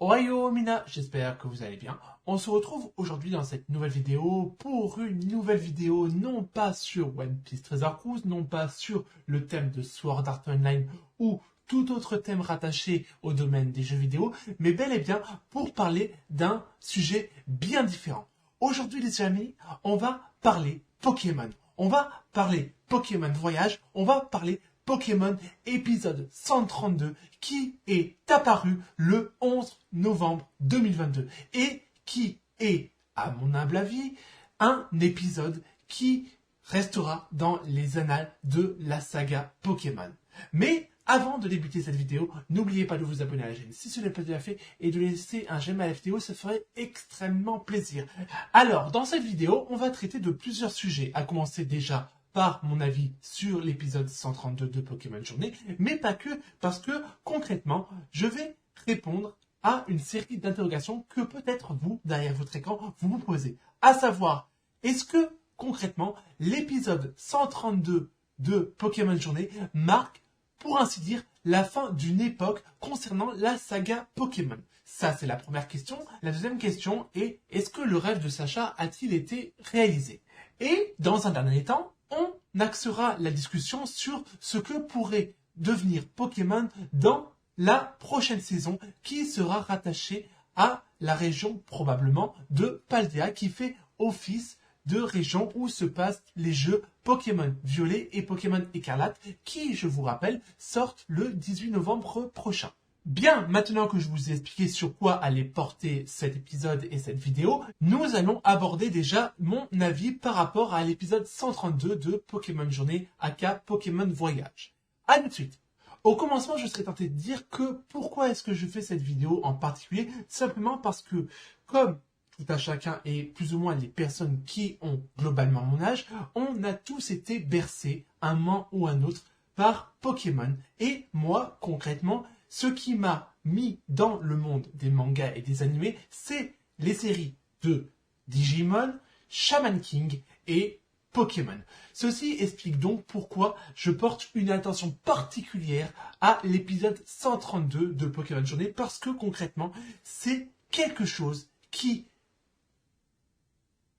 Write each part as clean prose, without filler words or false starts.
Ohio Mina, j'espère que vous allez bien. On se retrouve aujourd'hui dans cette nouvelle vidéo pour une nouvelle vidéo non pas sur One Piece Treasure Cruise, non pas sur le thème de Sword Art Online ou tout autre thème rattaché au domaine des jeux vidéo, mais bel et bien pour parler d'un sujet bien différent. Aujourd'hui les amis, on va parler Pokémon. On va parler Pokémon Voyage, on va parler Pokémon épisode 132 qui est apparu le 11 novembre 2022 et qui est, à mon humble avis, un épisode qui restera dans les annales de la saga Pokémon. Mais avant de débuter cette vidéo, n'oubliez pas de vous abonner à la chaîne si ce n'est pas déjà fait et de laisser un j'aime à la vidéo, ça ferait extrêmement plaisir. Alors, dans cette vidéo, on va traiter de plusieurs sujets, à commencer déjà par mon avis sur l'épisode 132 de Pokémon Journée, mais pas que, parce que concrètement, je vais répondre à une série d'interrogations que peut-être vous, derrière votre écran, vous vous posez. À savoir, est-ce que concrètement, l'épisode 132 de Pokémon Journée marque, pour ainsi dire, la fin d'une époque concernant la saga Pokémon? Ça, c'est la première question. La deuxième question est, est-ce que le rêve de Sacha a-t-il été réalisé? Et, dans un dernier temps, on axera la discussion sur ce que pourrait devenir Pokémon dans la prochaine saison qui sera rattachée à la région probablement de Paldea qui fait office de région où se passent les jeux Pokémon Violet et Pokémon Écarlate qui, je vous rappelle, sortent le 18 novembre prochain. Bien, maintenant que je vous ai expliqué sur quoi allait porter cet épisode et cette vidéo, nous allons aborder déjà mon avis par rapport à l'épisode 132 de Pokémon Journée aka Pokémon Voyage. A tout de suite. Au commencement, je serais tenté de dire que pourquoi est-ce que je fais cette vidéo en particulier? Simplement parce que, comme tout à chacun et plus ou moins les personnes qui ont globalement mon âge, on a tous été bercés, un moment ou un autre, par Pokémon. Et moi, concrètement, ce qui m'a mis dans le monde des mangas et des animés, c'est les séries de Digimon, Shaman King et Pokémon. Ceci explique donc pourquoi je porte une attention particulière à l'épisode 132 de Pokémon Journée, parce que concrètement, c'est quelque chose qui,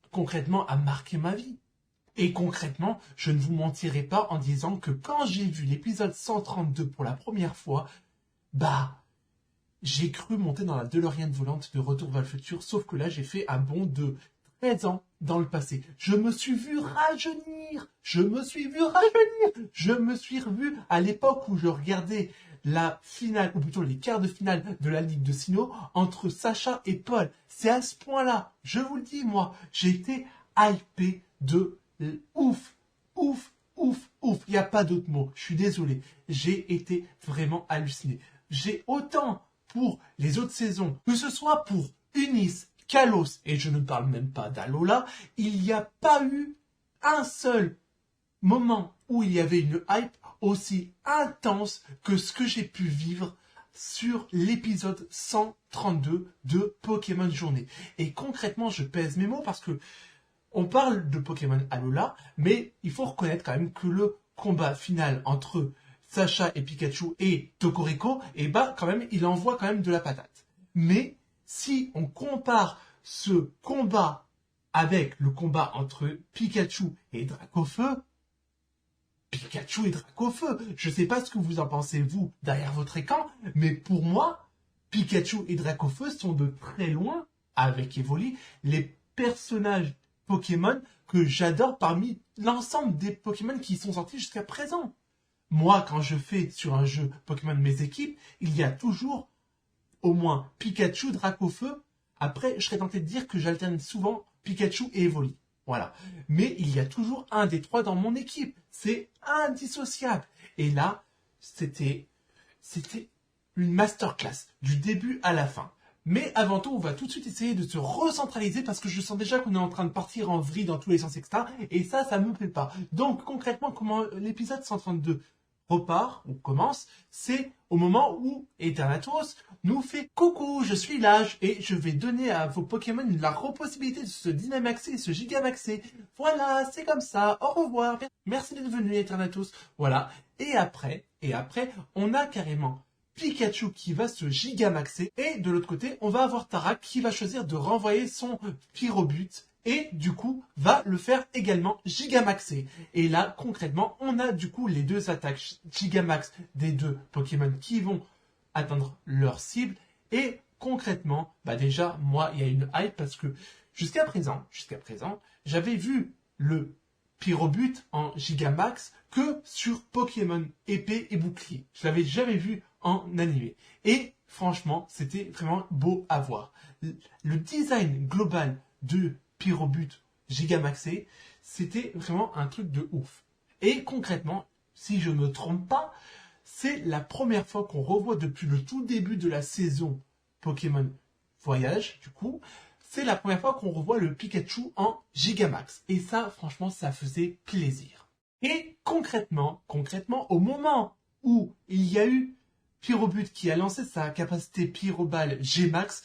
concrètement, a marqué ma vie. Et concrètement, je ne vous mentirai pas en disant que quand j'ai vu l'épisode 132 pour la première fois, j'ai cru monter dans la DeLorean volante de Retour vers le futur, sauf que là, j'ai fait un bond de 13 ans dans le passé. Je me suis vu rajeunir. Je me suis revu à l'époque où je regardais la finale, ou plutôt les quarts de finale de la Ligue de Sinnoh entre Sacha et Paul. C'est à ce point-là, je vous le dis, moi, j'ai été hypé de ouf. Il n'y a pas d'autre mot. Je suis désolé. J'ai été vraiment halluciné. J'ai autant pour les autres saisons, que ce soit pour Unis, Kalos, et je ne parle même pas d'Alola, il n'y a pas eu un seul moment où il y avait une hype aussi intense que ce que j'ai pu vivre sur l'épisode 132 de Pokémon Journée. Et concrètement, je pèse mes mots parce que on parle de Pokémon Alola, mais il faut reconnaître quand même que le combat final entre Sacha et Pikachu et Tokoriko, quand même, il envoie quand même de la patate. Mais si on compare ce combat avec le combat entre Pikachu et Dracofeu, je sais pas ce que vous en pensez vous derrière votre écran, mais pour moi, Pikachu et Dracofeu sont de très loin, avec Evoli, les personnages Pokémon que j'adore parmi l'ensemble des Pokémon qui sont sortis jusqu'à présent. Moi, quand je fais sur un jeu Pokémon mes équipes, il y a toujours au moins Pikachu, Dracofeu. Après, je serais tenté de dire que j'alterne souvent Pikachu et Evoli. Voilà. Mais il y a toujours un des trois dans mon équipe. C'est indissociable. Et là, c'était une masterclass du début à la fin. Mais avant tout, on va tout de suite essayer de se recentraliser parce que je sens déjà qu'on est en train de partir en vrille dans tous les sens, etc. Et ça me plaît pas. Donc concrètement, comment l'épisode 132 repart, on commence, c'est au moment où Eternatus nous fait « Coucou, je suis l'âge et je vais donner à vos Pokémon la possibilité de se Dynamaxer et se Gigamaxer. Voilà, c'est comme ça, au revoir, merci d'être venu Eternatus. » Voilà, et après, on a carrément Pikachu qui va se gigamaxer. Et de l'autre côté, on va avoir Tara qui va choisir de renvoyer son Pyrobut. Et du coup, va le faire également gigamaxer. Et là, concrètement, on a du coup les deux attaques gigamax des deux Pokémon qui vont atteindre leur cible. Et concrètement, bah déjà, moi, il y a une hype parce que jusqu'à présent, j'avais vu le Pyrobut en Gigamax que sur Pokémon épée et bouclier. Je l'avais jamais vu en animé. Et franchement, c'était vraiment beau à voir. Le design global de Pyrobut Gigamaxé, c'était vraiment un truc de ouf. Et concrètement, si je ne me trompe pas, c'est la première fois qu'on revoit depuis le tout début de la saison Pokémon Voyage, du coup, c'est la première fois qu'on revoit le Pikachu en Gigamax. Et ça, franchement, ça faisait plaisir. Et concrètement, au moment où il y a eu Pyrobut qui a lancé sa capacité Pyroball G-Max,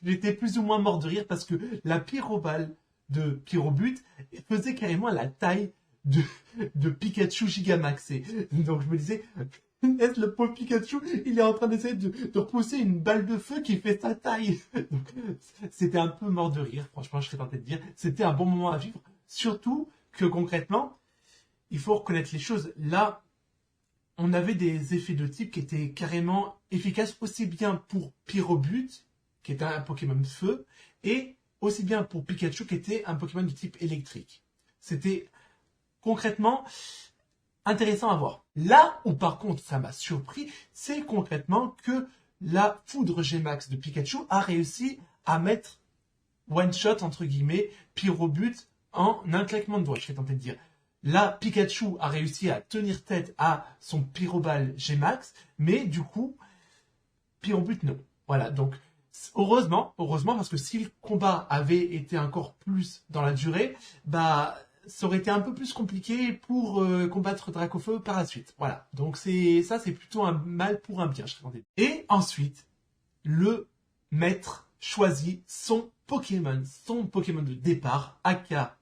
j'étais plus ou moins mort de rire parce que la Pyroball de Pyrobut faisait carrément la taille de Pikachu Gigamaxé. Donc je me disais, le pauvre Pikachu, il est en train d'essayer de repousser une balle de feu qui fait sa taille. Donc, c'était un peu mort de rire, franchement, je serais tenté de dire. C'était un bon moment à vivre. Surtout que concrètement, il faut reconnaître les choses. Là, on avait des effets de type qui étaient carrément efficaces aussi bien pour Pyrobut, qui était un Pokémon de feu, et aussi bien pour Pikachu, qui était un Pokémon de type électrique. C'était concrètement intéressant à voir. Là où par contre ça m'a surpris, c'est concrètement que la foudre G-Max de Pikachu a réussi à mettre one shot entre guillemets Pyrobut en un claquement de doigts, je serais tenté de dire. Là, Pikachu a réussi à tenir tête à son Pyroball G-Max, mais du coup, Pyrobut non. Voilà, donc heureusement, parce que si le combat avait été encore plus dans la durée, bah ça aurait été un peu plus compliqué pour combattre Dracofeu par la suite. Voilà, donc c'est plutôt un mal pour un bien, je serais tenté de dire. Et ensuite, le maître choisit son Pokémon de départ, aka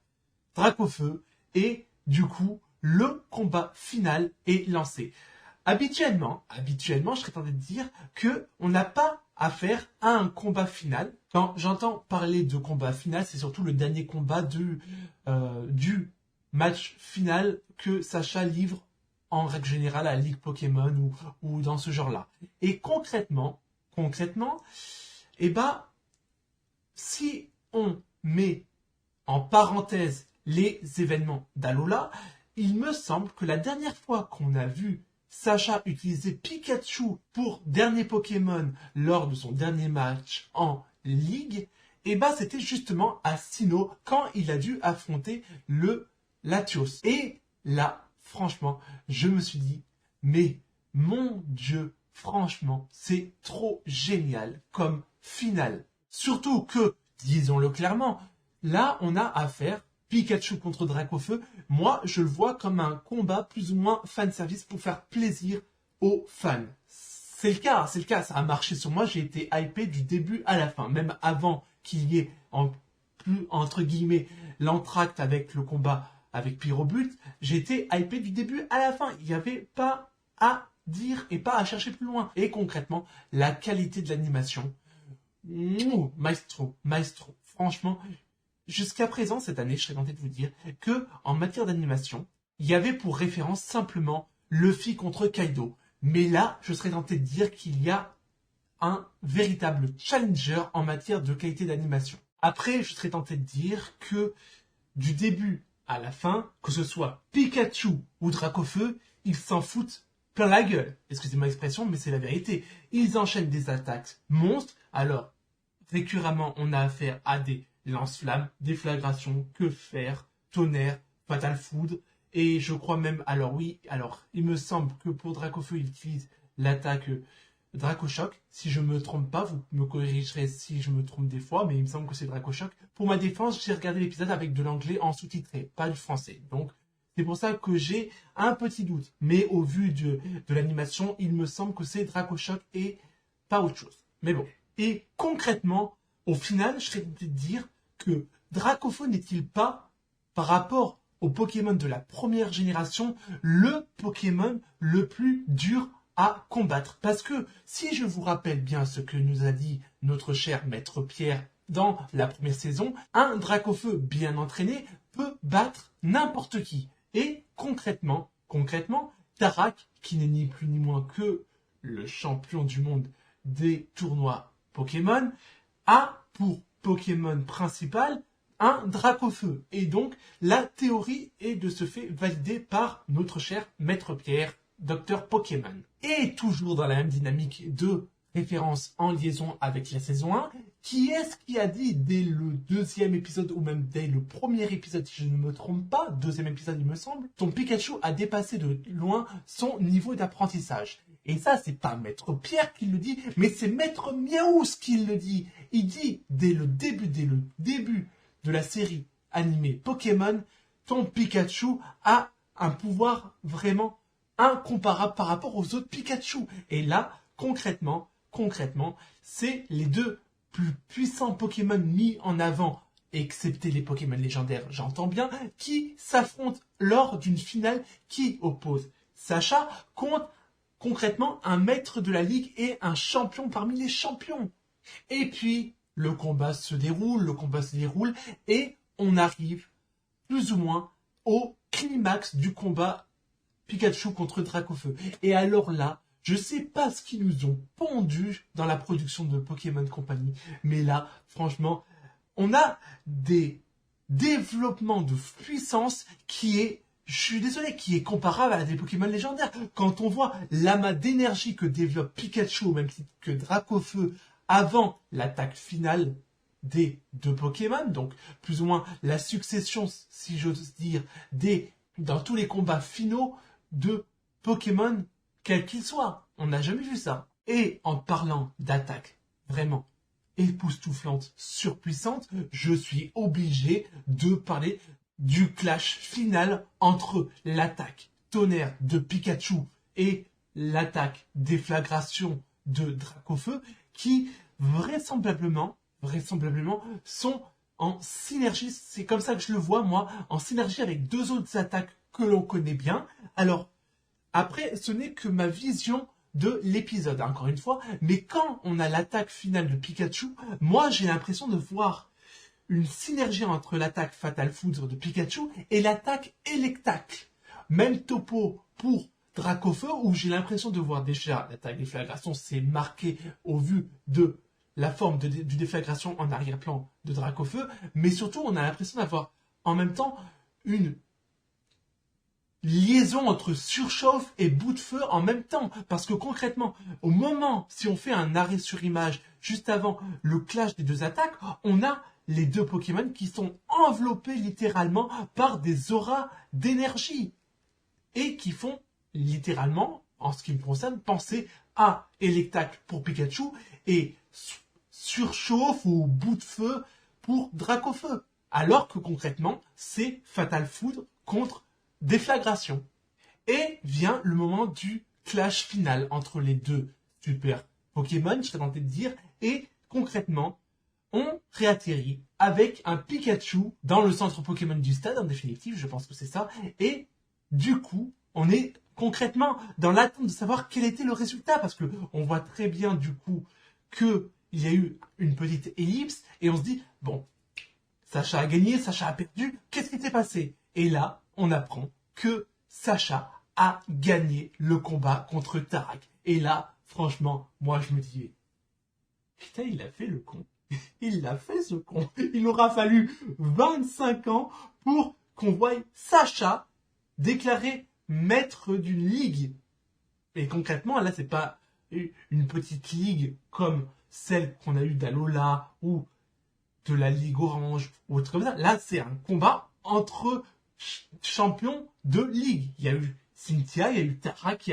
Dracofeu, et du coup, le combat final est lancé. Habituellement, je serais tenté de dire que on n'a pas affaire à un combat final. Quand j'entends parler de combat final, c'est surtout le dernier combat du match final que Sacha livre en règle générale à la Ligue Pokémon ou dans ce genre-là. Et concrètement, eh ben, si on met en parenthèse les événements d'Alola, il me semble que la dernière fois qu'on a vu Sacha utiliser Pikachu pour dernier Pokémon lors de son dernier match en Ligue, et bah c'était justement à Sinnoh quand il a dû affronter le Latios. Et là, franchement, je me suis dit, mais mon Dieu, franchement, c'est trop génial comme finale. Surtout que, disons-le clairement, là on a affaire Pikachu contre Dracofeu, moi je le vois comme un combat plus ou moins fanservice pour faire plaisir aux fans. C'est le cas, ça a marché sur moi, j'ai été hypé du début à la fin, même avant qu'il y ait entre guillemets l'entracte avec le combat avec Pyrobut, j'ai été hypé du début à la fin, il n'y avait pas à dire et pas à chercher plus loin. Et concrètement, la qualité de l'animation, maestro, franchement. Jusqu'à présent, cette année, je serais tenté de vous dire que, en matière d'animation, il y avait pour référence simplement Luffy contre Kaido. Mais là, je serais tenté de dire qu'il y a un véritable challenger en matière de qualité d'animation. Après, je serais tenté de dire que, du début à la fin, que ce soit Pikachu ou Dracofeu, ils s'en foutent plein la gueule. Excusez-moi l'expression, mais c'est la vérité. Ils enchaînent des attaques monstres. Alors, récurremment, on a affaire à des lance-flammes, déflagration, que faire, tonnerre, fatal foudre, et je crois même, alors il me semble que pour Dracofeu, il utilise l'attaque Dracochoc. Si je me trompe pas, vous me corrigerez si je me trompe des fois, mais il me semble que c'est Dracochoc. Pour ma défense, j'ai regardé l'épisode avec de l'anglais en sous-titré, pas du français. Donc, c'est pour ça que j'ai un petit doute. Mais au vu de l'animation, il me semble que c'est Dracochoc et pas autre chose. Mais bon. Et concrètement, au final, je serais tenté de dire que Dracofeu n'est-il pas, par rapport au Pokémon de la première génération, le Pokémon le plus dur à combattre. Parce que si je vous rappelle bien ce que nous a dit notre cher Maître Pierre dans la première saison, un Dracofeu bien entraîné peut battre n'importe qui. Et concrètement, Tarak, qui n'est ni plus ni moins que le champion du monde des tournois Pokémon, a pour Pokémon principal un Dracofeu. Et donc, la théorie est de ce fait validée par notre cher Maître Pierre, Docteur Pokémon. Et toujours dans la même dynamique de référence en liaison avec la saison 1, qui est-ce qui a dit dès le deuxième épisode, ou même dès le premier épisode, si je ne me trompe pas, deuxième épisode il me semble, ton Pikachu a dépassé de loin son niveau d'apprentissage. Et ça, c'est pas Maître Pierre qui le dit, mais c'est Maître Miaous qui le dit. Il dit, dès le début de la série animée Pokémon, ton Pikachu a un pouvoir vraiment incomparable par rapport aux autres Pikachu. Et là, concrètement, c'est les deux plus puissants Pokémon mis en avant, excepté les Pokémon légendaires, j'entends bien, qui s'affrontent lors d'une finale qui oppose Sacha contre concrètement un maître de la ligue et un champion parmi les champions. Et puis, le combat se déroule, et on arrive plus ou moins au climax du combat Pikachu contre Dracofeu. Et alors là, je sais pas ce qu'ils nous ont pondu dans la production de Pokémon Company, mais là, franchement, on a des développements de puissance qui est, je suis désolé, qui est comparable à des Pokémon légendaires. Quand on voit l'amas d'énergie que développe Pikachu, au même titre que Dracofeu, avant l'attaque finale des deux Pokémon, donc plus ou moins la succession, si j'ose dire, dans tous les combats finaux de Pokémon, quels qu'ils soient. On n'a jamais vu ça. Et en parlant d'attaque vraiment époustouflante, surpuissante, je suis obligé de parler du clash final entre l'attaque tonnerre de Pikachu et l'attaque déflagration de Dracofeu, qui vraisemblablement sont en synergie, c'est comme ça que je le vois moi, en synergie avec deux autres attaques que l'on connaît bien. Alors, après, ce n'est que ma vision de l'épisode, encore une fois, mais quand on a l'attaque finale de Pikachu, moi j'ai l'impression de voir une synergie entre l'attaque Fatal Foudre de Pikachu et l'attaque Electacle. Même topo pour Dracofeu, où j'ai l'impression de voir déjà l'attaque déflagration, c'est marqué au vu de la forme du déflagration en arrière-plan de Dracofeu, mais surtout on a l'impression d'avoir en même temps une liaison entre surchauffe et bout de feu en même temps. Parce que concrètement, au moment, si on fait un arrêt sur image, juste avant le clash des deux attaques, on a les deux Pokémon qui sont enveloppés littéralement par des auras d'énergie. Et qui font littéralement, en ce qui me concerne, penser à Electacle pour Pikachu et surchauffe ou bout de feu pour Dracofeu. Alors que concrètement, c'est Fatal Foudre contre déflagration. Et vient le moment du clash final entre les deux super Pokémon, je serais tenté de dire, et concrètement, on réatterrit avec un Pikachu dans le centre Pokémon du stade, en définitive, je pense que c'est ça, et du coup, on est concrètement dans l'attente de savoir quel était le résultat, parce que on voit très bien du coup qu'il y a eu une petite ellipse, et on se dit, bon, Sacha a gagné, Sacha a perdu, qu'est-ce qui s'est passé? Et là, on apprend que Sacha a gagné le combat contre Tarak. Et là, franchement, moi je me dis, putain, il a fait le con. Il a fait ce con. Il aura fallu 25 ans pour qu'on voie Sacha déclaré maître d'une ligue. Et concrètement, là, c'est pas une petite ligue comme celle qu'on a eue d'Alola ou de la Ligue Orange ou autre comme ça. Là, c'est un combat entre champions de ligue. Il y a eu Cynthia, il y a eu Tarak, il y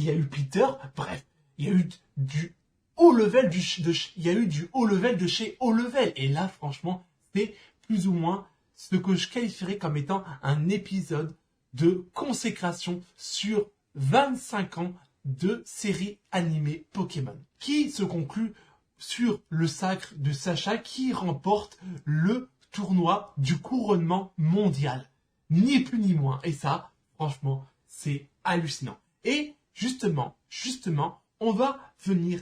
a eu Peter. Bref, il y a eu du haut level il y a eu du haut level de chez haut level. Et là, franchement, c'est plus ou moins ce que je qualifierais comme étant un épisode de consécration sur 25 ans de série animée Pokémon, qui se conclut sur le sacre de Sacha qui remporte le tournoi du couronnement mondial. ni plus ni moins. Et ça, franchement, c'est hallucinant. Et justement, on va venir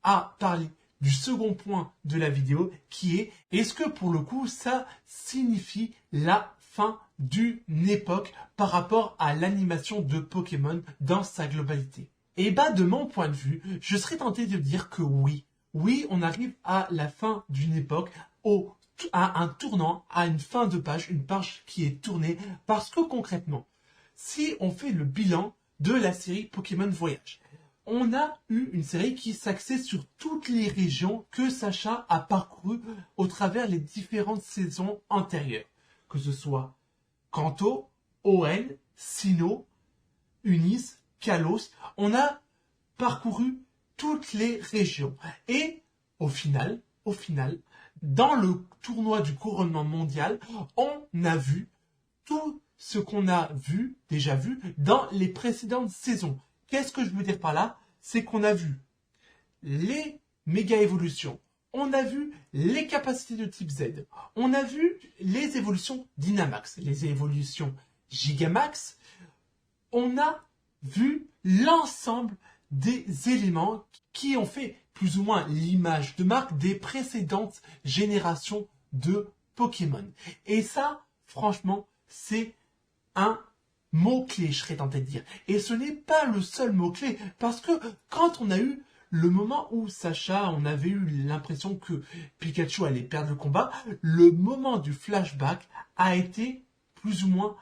à parler du second point de la vidéo qui est, est-ce que pour le coup ça signifie la fin d'une époque par rapport à l'animation de Pokémon dans sa globalité? Et bah de mon point de vue, je serais tenté de dire que oui. Oui, on arrive à la fin d'une époque, à un tournant, à une fin de page, une page qui est tournée, parce que concrètement, si on fait le bilan de la série Pokémon Voyage, on a eu une série qui s'axait sur toutes les régions que Sacha a parcourues au travers les différentes saisons antérieures. Que ce soit Kanto, ON, Sinnoh, Unis, Kalos, on a parcouru toutes les régions. Et au final, dans le tournoi du couronnement mondial, on a vu tout ce qu'on a déjà vu dans les précédentes saisons. Qu'est-ce que je veux dire par là? C'est qu'on a vu les méga évolutions, on a vu les capacités de type Z, on a vu les évolutions Dynamax, les évolutions Gigamax, on a vu l'ensemble des éléments qui ont fait plus ou moins l'image de marque des précédentes générations de Pokémon. Et ça, franchement, c'est un mot-clé, je serais tenté de dire. Et ce n'est pas le seul mot-clé, parce que quand on a eu le moment où Sacha, on avait eu l'impression que Pikachu allait perdre le combat, le moment du flashback a été plus ou moins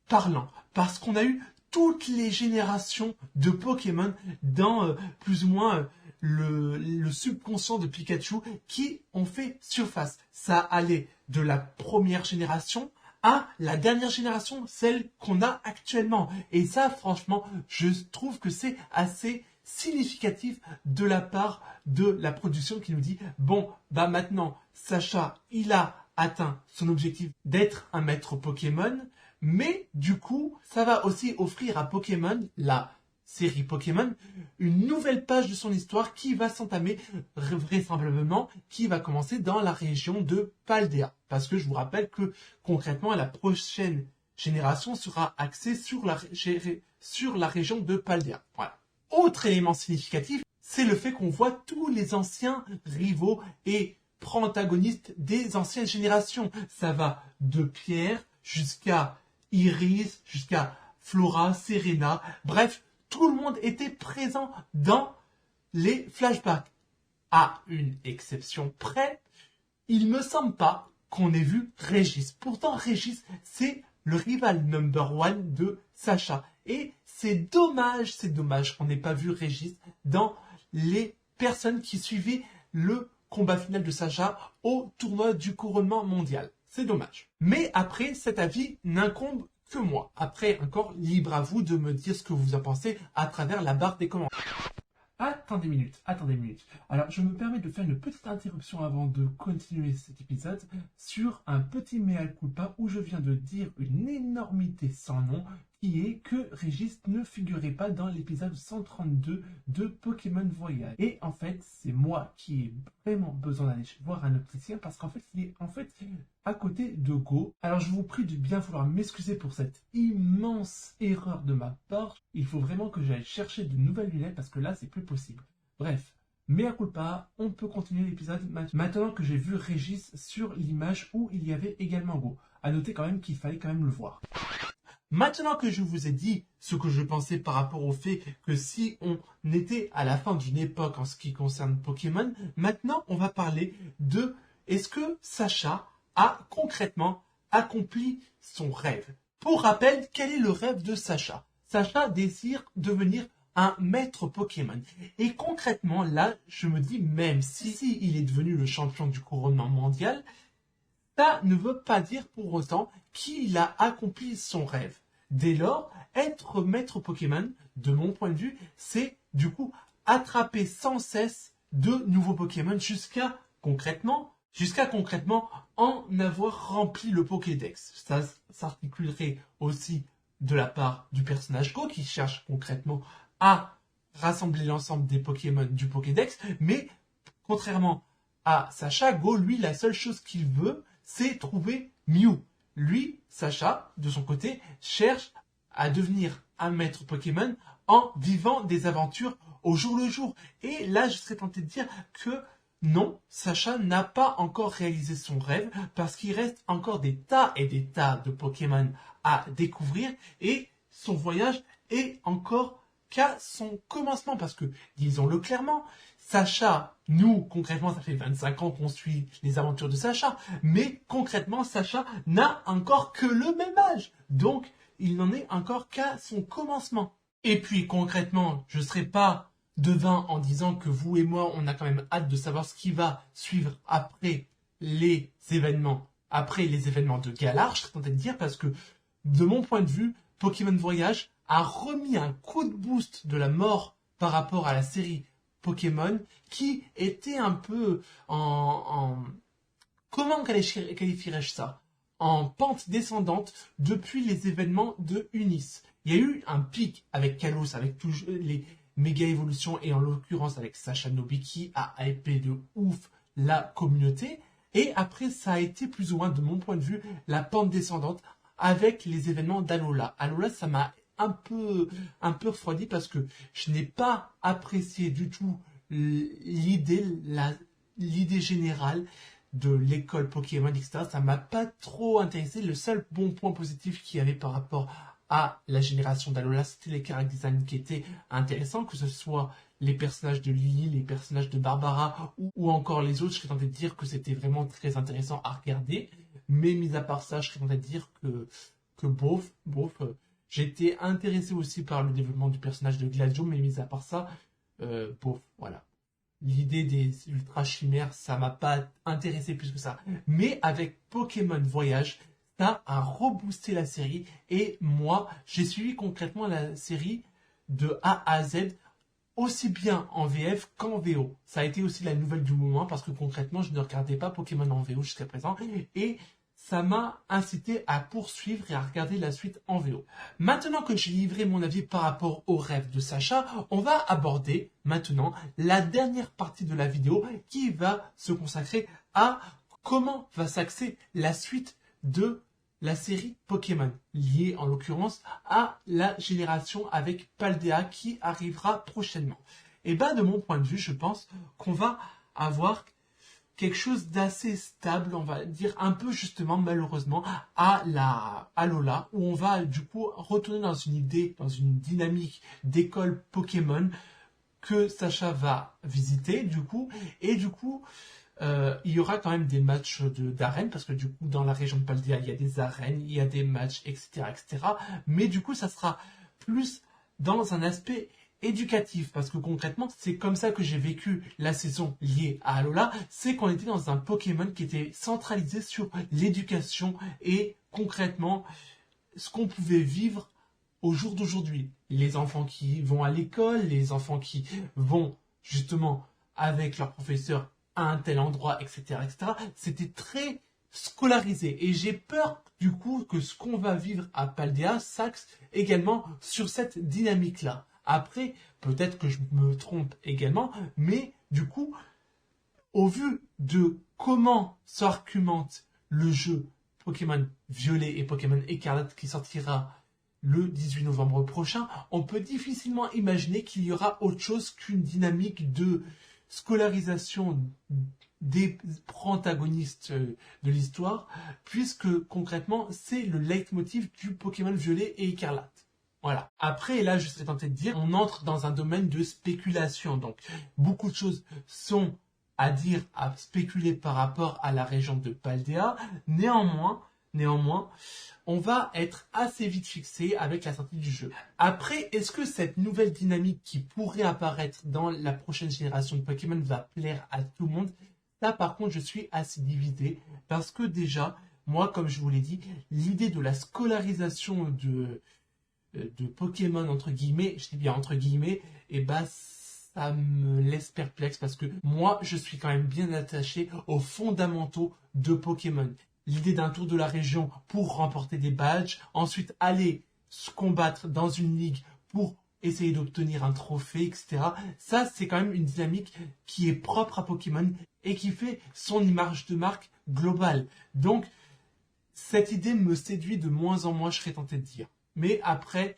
parlant, parce qu'on a eu toutes les générations de Pokémon dans plus ou moins le subconscient de Pikachu qui ont fait surface. Ça allait de la première génération à la dernière génération, celle qu'on a actuellement. Et ça, franchement, je trouve que c'est assez significatif de la part de la production qui nous dit « Bon, bah maintenant, Sacha, il a atteint son objectif d'être un maître Pokémon, mais du coup, ça va aussi offrir à Pokémon, la série Pokémon, une nouvelle page de son histoire qui va s'entamer vraisemblablement, qui va commencer dans la région de Paldea. Parce que je vous rappelle que concrètement, la prochaine génération sera axée sur la région de Paldea. Voilà. Autre élément significatif, c'est le fait qu'on voit tous les anciens rivaux et protagonistes des anciennes générations. Ça va de Pierre jusqu'à Iris, jusqu'à Flora, Serena, bref, tout le monde était présent dans les flashbacks. À une exception près, il me semble pas qu'on ait vu Régis. Pourtant, Régis, c'est le rival number one de Sacha. Et c'est dommage qu'on n'ait pas vu Régis dans les personnes qui suivaient le combat final de Sacha au tournoi du couronnement mondial. C'est dommage. Mais après, cet avis n'incombe que moi. Après, encore, libre à vous de me dire ce que vous en pensez à travers la barre des commentaires. Attendez une minute. Alors, je me permets de faire une petite interruption avant de continuer cet épisode sur un petit mea culpa où je viens de dire une énormité sans nom qui est que Régis ne figurait pas dans l'épisode 132 de Pokémon Voyage. Et en fait, c'est moi qui ai vraiment besoin d'aller voir un opticien parce qu'en fait, il est à côté de Go. Alors, je vous prie de bien vouloir m'excuser pour cette immense erreur de ma part. Il faut vraiment que j'aille chercher de nouvelles lunettes parce que là, c'est plus possible. Bref, mea culpa, on peut continuer l'épisode maintenant que j'ai vu Régis sur l'image où il y avait également Go. À noter quand même qu'il fallait quand même le voir. Maintenant que je vous ai dit ce que je pensais par rapport au fait que si on était à la fin d'une époque en ce qui concerne Pokémon, maintenant on va parler de est-ce que Sacha a concrètement accompli son rêve. Pour rappel, quel est le rêve de Sacha? Sacha désire devenir un maître Pokémon. Et concrètement, là, je me dis, même si il est devenu le champion du couronnement mondial, ça ne veut pas dire pour autant qu'il a accompli son rêve. Dès lors, être maître Pokémon, de mon point de vue, c'est du coup attraper sans cesse de nouveaux Pokémon jusqu'à concrètement en avoir rempli le Pokédex. Ça s'articulerait aussi de la part du personnage Go qui cherche concrètement à rassembler l'ensemble des Pokémon du Pokédex, mais contrairement à Sacha, Go, lui, la seule chose qu'il veut, c'est trouver Mew. lui, Sacha, de son côté, cherche à devenir un maître Pokémon en vivant des aventures au jour le jour. Et là, je serais tenté de dire que non, Sacha n'a pas encore réalisé son rêve parce qu'il reste encore des tas et des tas de Pokémon à découvrir et son voyage est encore qu'à son commencement parce que, disons-le clairement, Sacha, nous, concrètement, ça fait 25 ans qu'on suit les aventures de Sacha, mais concrètement, Sacha n'a encore que le même âge. Donc, il n'en est encore qu'à son commencement. Et puis, concrètement, je ne serai pas devin en disant que vous et moi, on a quand même hâte de savoir ce qui va suivre après les événements de Galar, je serais tenté de dire, parce que, de mon point de vue, Pokémon Voyage a remis un coup de boost de la mort par rapport à la série Pokémon, qui était un peu comment qualifierais-je ça? En pente descendante depuis les événements de Unis. Il y a eu un pic avec Kalos, avec tous les méga évolutions, et en l'occurrence avec Sacha Nobi qui a hypé de ouf la communauté. Et après, ça a été plus ou moins, de mon point de vue, la pente descendante avec les événements d'Alola. Alola, ça m'a un peu refroidi parce que je n'ai pas apprécié du tout l'idée générale de l'école Pokémon, etc. Ça m'a pas trop intéressé. Le seul bon point positif qu'il y avait par rapport à la génération d'Alola, c'était les character design qui étaient intéressants, que ce soit les personnages de Lily, les personnages de Barbara ou encore les autres. Je serais tenté de dire que c'était vraiment très intéressant à regarder. Mais mis à part ça, je serais tenté de dire que bof, j'étais intéressé aussi par le développement du personnage de Gladio, mais mis à part ça, bof, voilà. L'idée des ultra chimères, ça m'a pas intéressé plus que ça. Mais avec Pokémon Voyage, ça a reboosté la série. Et moi, j'ai suivi concrètement la série de A à Z, aussi bien en VF qu'en VO. Ça a été aussi la nouvelle du moment parce que concrètement, je ne regardais pas Pokémon en VO jusqu'à présent. Et ça m'a incité à poursuivre et à regarder la suite en VO. Maintenant que j'ai livré mon avis par rapport au rêve de Sacha, on va aborder maintenant la dernière partie de la vidéo qui va se consacrer à comment va s'axer la suite de la série Pokémon, liée en l'occurrence à la génération avec Paldea qui arrivera prochainement. Et de mon point de vue, je pense qu'on va avoir quelque chose d'assez stable, on va dire un peu justement malheureusement à Lola, où on va du coup retourner dans une idée, dans une dynamique d'école Pokémon que Sacha va visiter du coup, et du coup il y aura quand même des matchs d'arènes, parce que du coup dans la région de Paldea il y a des arènes, il y a des matchs, etc. Mais du coup ça sera plus dans un aspect éducatif, parce que concrètement c'est comme ça que j'ai vécu la saison liée à Alola, c'est qu'on était dans un Pokémon qui était centralisé sur l'éducation et concrètement ce qu'on pouvait vivre au jour d'aujourd'hui. Les enfants qui vont à l'école, les enfants qui vont justement avec leur professeur à un tel endroit, etc. C'était très scolarisé et j'ai peur du coup que ce qu'on va vivre à Paldea s'axe également sur cette dynamique-là. Après, peut-être que je me trompe également, mais du coup, au vu de comment s'argumente le jeu Pokémon Violet et Pokémon Écarlate qui sortira le 18 novembre prochain, on peut difficilement imaginer qu'il y aura autre chose qu'une dynamique de scolarisation des protagonistes de l'histoire, puisque concrètement, c'est le leitmotiv du Pokémon Violet et Écarlate. Voilà. Après, là, je serais tenté de dire, on entre dans un domaine de spéculation. Donc, beaucoup de choses sont à dire, à spéculer par rapport à la région de Paldea. Néanmoins, on va être assez vite fixé avec la sortie du jeu. Après, est-ce que cette nouvelle dynamique qui pourrait apparaître dans la prochaine génération de Pokémon va plaire à tout le monde? Là, par contre, je suis assez divisé parce que déjà, moi, comme je vous l'ai dit, l'idée de la scolarisation de Pokémon, entre guillemets, je dis bien entre guillemets, et ça me laisse perplexe parce que moi, je suis quand même bien attaché aux fondamentaux de Pokémon. L'idée d'un tour de la région pour remporter des badges, ensuite aller se combattre dans une ligue pour essayer d'obtenir un trophée, etc. Ça, c'est quand même une dynamique qui est propre à Pokémon et qui fait son image de marque globale. Donc, Cette idée me séduit de moins en moins, je serais tenté de dire. Mais après,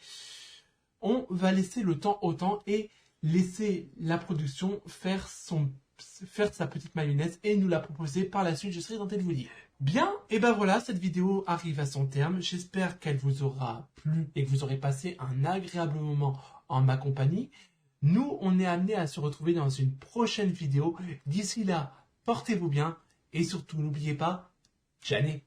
on va laisser le temps au temps et laisser la production faire sa petite mayonnaise et nous la proposer par la suite, je serai tenté de vous dire. Bien, et ben voilà, cette vidéo arrive à son terme. J'espère qu'elle vous aura plu et que vous aurez passé un agréable moment en ma compagnie. Nous, on est amené à se retrouver dans une prochaine vidéo. D'ici là, portez-vous bien et surtout, n'oubliez pas, Janet.